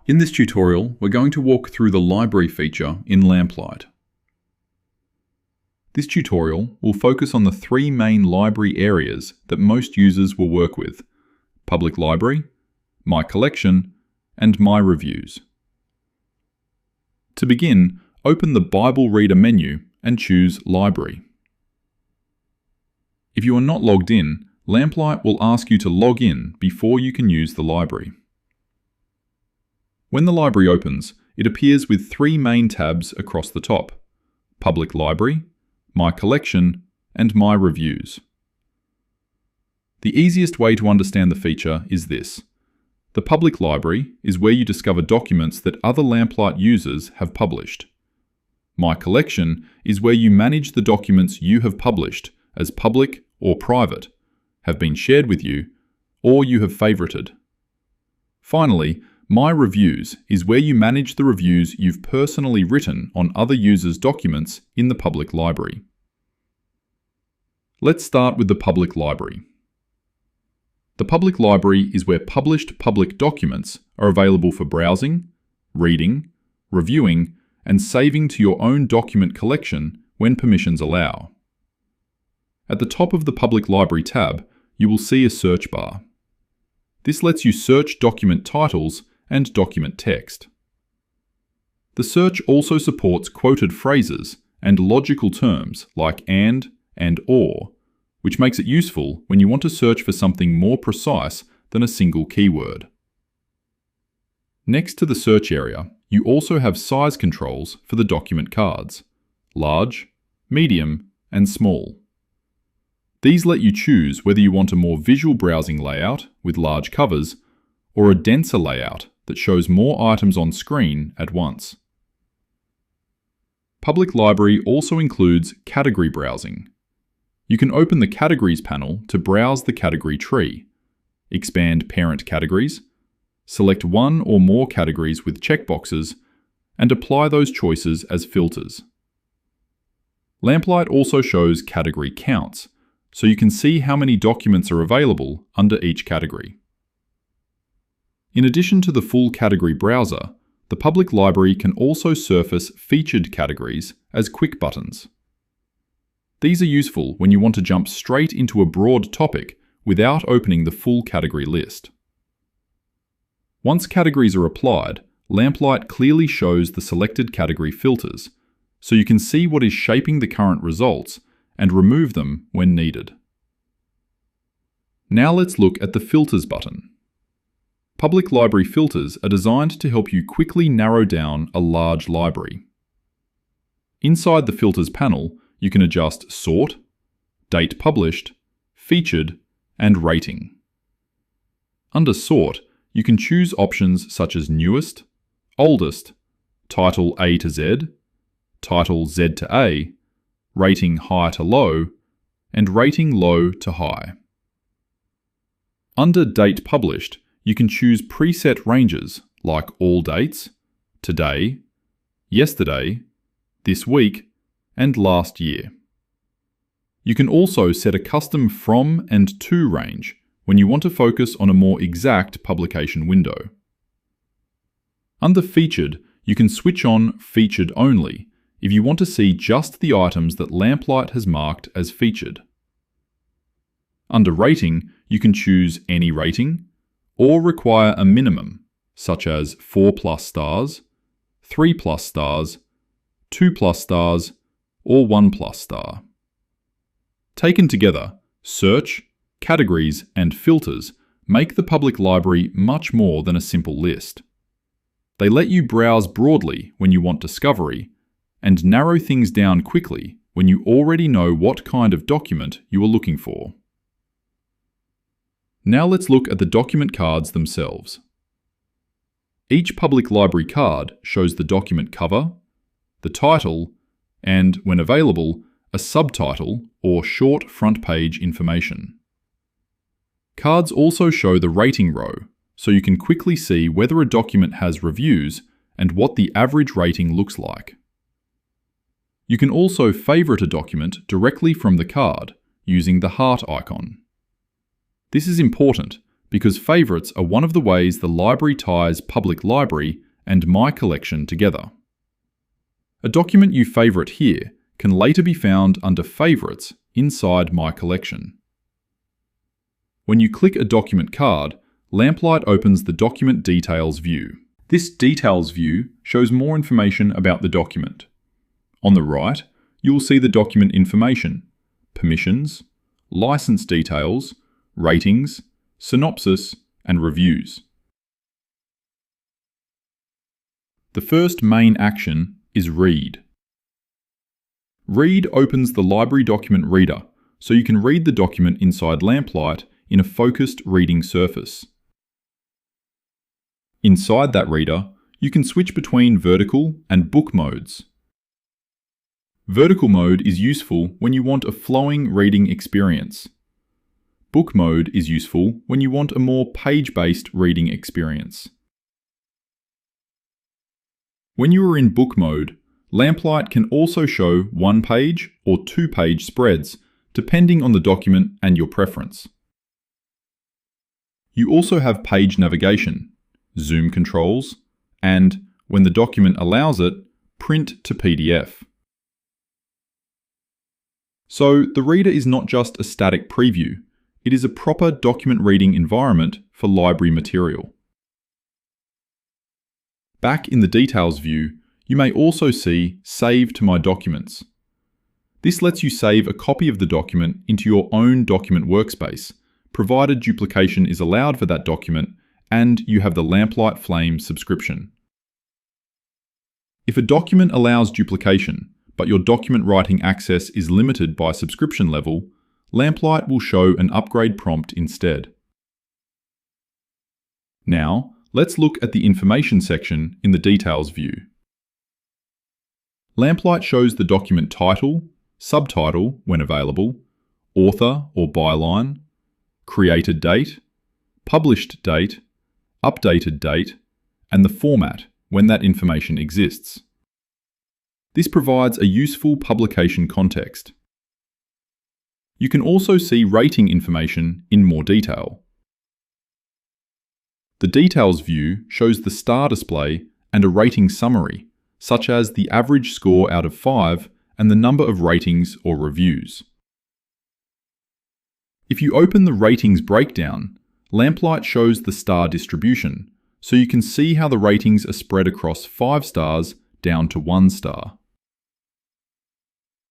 In this tutorial, we're going to walk through the library feature in Lamplight. This tutorial will focus on the three main library areas that most users will work with: Public Library, My Collection, and My Reviews. To begin, open the Bible Reader menu and choose Library. If you are not logged in, Lamplight will ask you to log in before you can use the library. When the library opens, it appears with three main tabs across the top: Public Library, My Collection, and My Reviews. The easiest way to understand the feature is this. The Public Library is where you discover documents that other Lamplight users have published. My Collection is where you manage the documents you have published as public or private, have been shared with you, or you have favorited. Finally, My Reviews is where you manage the reviews you've personally written on other users' documents in the public library. Let's start with the public library. The public library is where published public documents are available for browsing, reading, reviewing, and saving to your own document collection when permissions allow. At the top of the Public Library tab, you will see a search bar. This lets you search document titles and document text. The search also supports quoted phrases and logical terms like and or, which makes it useful when you want to search for something more precise than a single keyword. Next to the search area, you also have size controls for the document cards: large, medium, and small. These let you choose whether you want a more visual browsing layout with large covers or a denser layout that shows more items on screen at once. Public Library also includes category browsing. You can open the Categories panel to browse the category tree, expand parent categories, select one or more categories with checkboxes, and apply those choices as filters. Lamplight also shows category counts, so you can see how many documents are available under each category. In addition to the full category browser, the public library can also surface featured categories as quick buttons. These are useful when you want to jump straight into a broad topic without opening the full category list. Once categories are applied, Lamplight clearly shows the selected category filters, so you can see what is shaping the current results and remove them when needed. Now let's look at the Filters button. Public library filters are designed to help you quickly narrow down a large library. Inside the Filters panel, you can adjust Sort, Date Published, Featured, and Rating. Under Sort, you can choose options such as Newest, Oldest, Title A to Z, Title Z to A, Rating High to Low, and Rating Low to High. Under Date Published, you can choose preset ranges like All Dates, Today, Yesterday, This Week, and Last Year. You can also set a custom From and To range when you want to focus on a more exact publication window. Under Featured, you can switch on Featured Only if you want to see just the items that Lamplight has marked as featured. Under Rating, you can choose any rating, or require a minimum, such as 4+ stars, 3+ stars, 2+ stars, or 1+ star. Taken together, search, categories, and filters make the public library much more than a simple list. They let you browse broadly when you want discovery, and narrow things down quickly when you already know what kind of document you are looking for. Now let's look at the document cards themselves. Each public library card shows the document cover, the title, and, when available, a subtitle or short front page information. Cards also show the rating row, so you can quickly see whether a document has reviews and what the average rating looks like. You can also favorite a document directly from the card using the heart icon. This is important because favourites are one of the ways the library ties Public Library and My Collection together. A document you favourite here can later be found under Favourites inside My Collection. When you click a document card, Lamplight opens the Document Details view. This Details view shows more information about the document. On the right, you will see the document information, permissions, license details, ratings, synopsis, and reviews. The first main action is Read. Read opens the library document reader, so you can read the document inside Lamplight in a focused reading surface. Inside that reader, you can switch between vertical and book modes. Vertical mode is useful when you want a flowing reading experience. Book mode is useful when you want a more page-based reading experience. When you are in book mode, Lamplight can also show one-page or two-page spreads, depending on the document and your preference. You also have page navigation, zoom controls, and, when the document allows it, print to PDF. So the reader is not just a static preview, it is a proper document reading environment for library material. Back in the Details view, you may also see Save to My Documents. This lets you save a copy of the document into your own document workspace, provided duplication is allowed for that document and you have the Lamplight Flame subscription. If a document allows duplication, but your document writing access is limited by subscription level, Lamplight will show an upgrade prompt instead. Now, let's look at the information section in the Details view. Lamplight shows the document title, subtitle when available, author or byline, created date, published date, updated date, and the format when that information exists. This provides a useful publication context. You can also see rating information in more detail. The Details view shows the star display and a rating summary, such as the average score out of 5 and the number of ratings or reviews. If you open the ratings breakdown, Lamplight shows the star distribution, so you can see how the ratings are spread across 5 stars down to 1 star.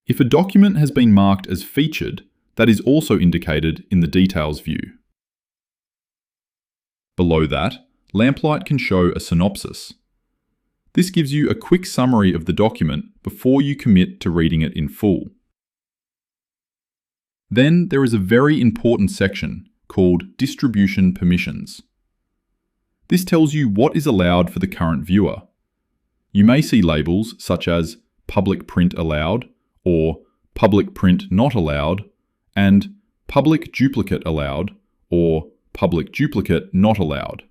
If a document has been marked as featured, that is also indicated in the Details view. Below that, Lamplight can show a synopsis. This gives you a quick summary of the document before you commit to reading it in full. Then there is a very important section called Distribution Permissions. This tells you what is allowed for the current viewer. You may see labels such as Public Print Allowed or Public Print Not Allowed and Public Duplicate Allowed or Public Duplicate Not Allowed.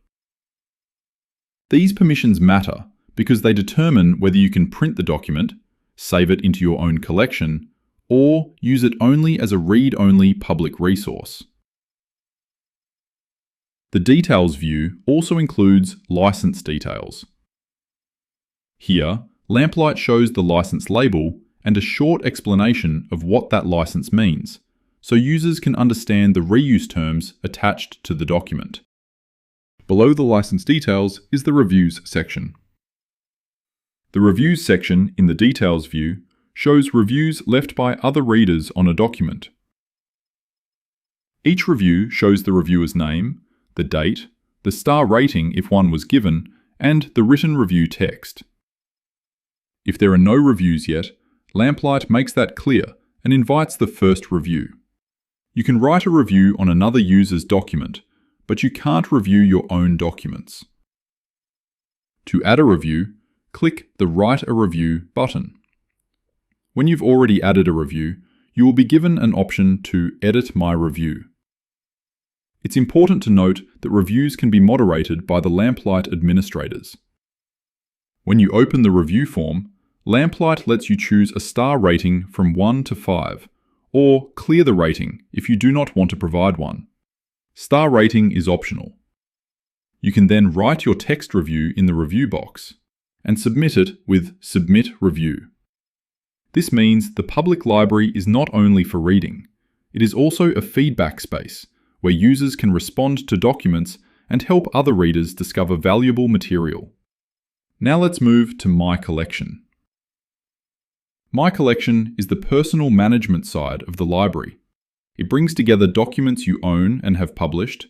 These permissions matter because they determine whether you can print the document, save it into your own collection, or use it only as a read-only public resource. The Details view also includes license details. Here, Lamplight shows the license label and a short explanation of what that license means, so users can understand the reuse terms attached to the document. Below the license details is the Reviews section. The Reviews section in the Details view shows reviews left by other readers on a document. Each review shows the reviewer's name, the date, the star rating if one was given, and the written review text. If there are no reviews yet, Lamplight makes that clear and invites the first review. You can write a review on another user's document, but you can't review your own documents. To add a review, click the Write a Review button. When you've already added a review, you will be given an option to Edit My Review. It's important to note that reviews can be moderated by the Lamplight administrators. When you open the review form, Lamplight lets you choose a star rating from 1 to 5, or clear the rating if you do not want to provide one. Star rating is optional. You can then write your text review in the review box and submit it with Submit Review. This means the public library is not only for reading, it is also a feedback space where users can respond to documents and help other readers discover valuable material. Now let's move to My Collection. My Collection is the personal management side of the library. It brings together documents you own and have published,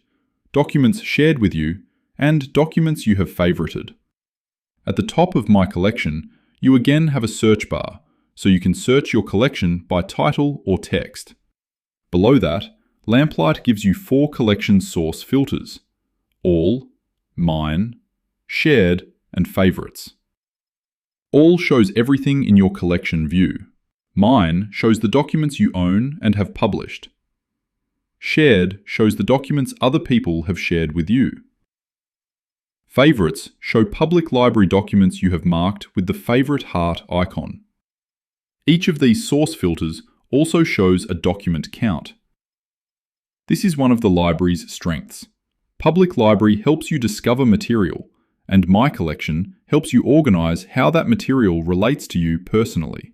documents shared with you, and documents you have favorited. At the top of My Collection, you again have a search bar, so you can search your collection by title or text. Below that, Lamplight gives you 4 collection source filters: All, Mine, Shared, and Favorites. All shows everything in your collection view. Mine shows the documents you own and have published. Shared shows the documents other people have shared with you. Favorites show public library documents you have marked with the favorite heart icon. Each of these source filters also shows a document count. This is one of the library's strengths. Public Library helps you discover material, and My Collection helps you organize how that material relates to you personally.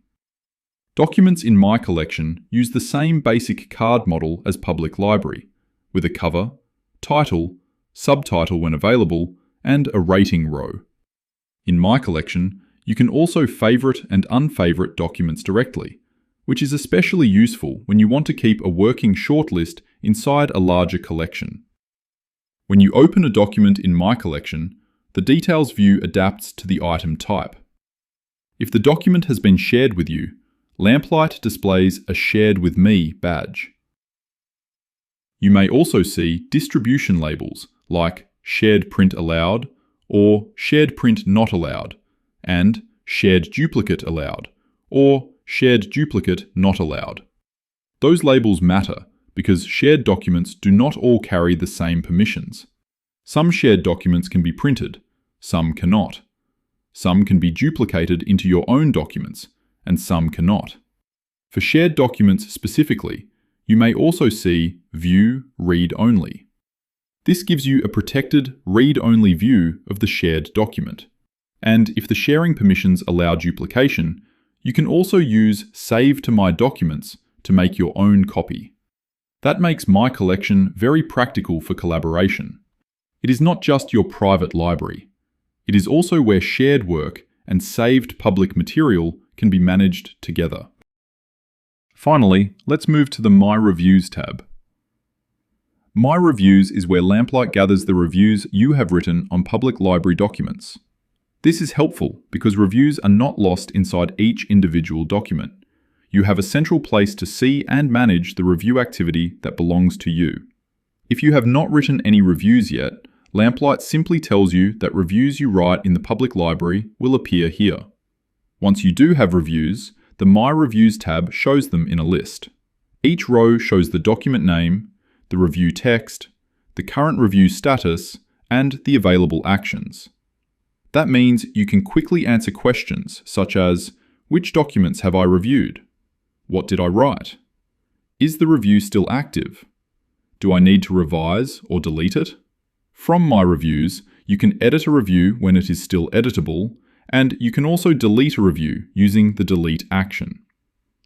Documents in My Collection use the same basic card model as Public Library, with a cover, title, subtitle when available, and a rating row. In My Collection, you can also favorite and unfavorite documents directly, which is especially useful when you want to keep a working shortlist inside a larger collection. When you open a document in My Collection, the Details view adapts to the item type. If the document has been shared with you, Lamplight displays a Shared with Me badge. You may also see distribution labels like Shared Print Allowed or Shared Print Not Allowed, and Shared Duplicate Allowed or Shared Duplicate Not Allowed. Those labels matter because shared documents do not all carry the same permissions. Some shared documents can be printed, some cannot. Some can be duplicated into your own documents, and some cannot. For shared documents specifically, you may also see View Read Only. This gives you a protected read-only view of the shared document. And if the sharing permissions allow duplication, you can also use Save to My Documents to make your own copy. That makes My Collection very practical for collaboration. It is not just your private library. It is also where shared work and saved public material can be managed together. Finally, let's move to the My Reviews tab. My Reviews is where Lamplight gathers the reviews you have written on public library documents. This is helpful because reviews are not lost inside each individual document. You have a central place to see and manage the review activity that belongs to you. If you have not written any reviews yet, Lamplight simply tells you that reviews you write in the public library will appear here. Once you do have reviews, the My Reviews tab shows them in a list. Each row shows the document name, the review text, the current review status, and the available actions. That means you can quickly answer questions such as, which documents have I reviewed? What did I write? Is the review still active? Do I need to revise or delete it? From My Reviews, you can edit a review when it is still editable, and you can also delete a review using the delete action.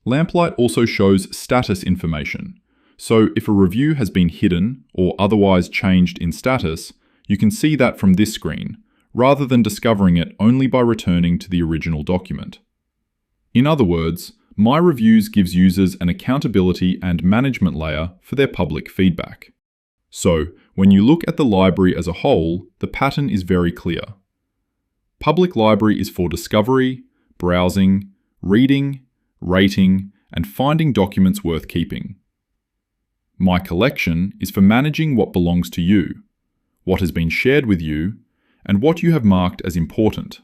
Lamplight also shows status information, so if a review has been hidden or otherwise changed in status, you can see that from this screen, rather than discovering it only by returning to the original document. In other words, My Reviews gives users an accountability and management layer for their public feedback. So, when you look at the library as a whole, the pattern is very clear. Public library is for discovery, browsing, reading, rating, and finding documents worth keeping. My Collection is for managing what belongs to you, what has been shared with you, and what you have marked as important.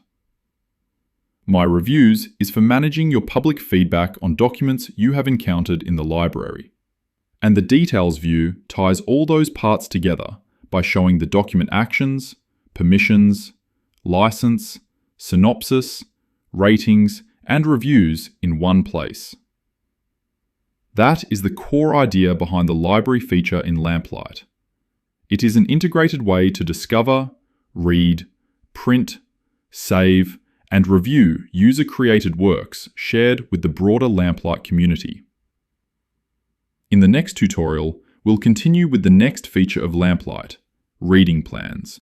My Reviews is for managing your public feedback on documents you have encountered in the library. And the Details view ties all those parts together by showing the document actions, permissions, license, synopsis, ratings, and reviews in one place. That is the core idea behind the library feature in Lamplight. It is an integrated way to discover, read, print, save, and review user-created works shared with the broader Lamplight community. In the next tutorial, we'll continue with the next feature of Lamplight, reading plans.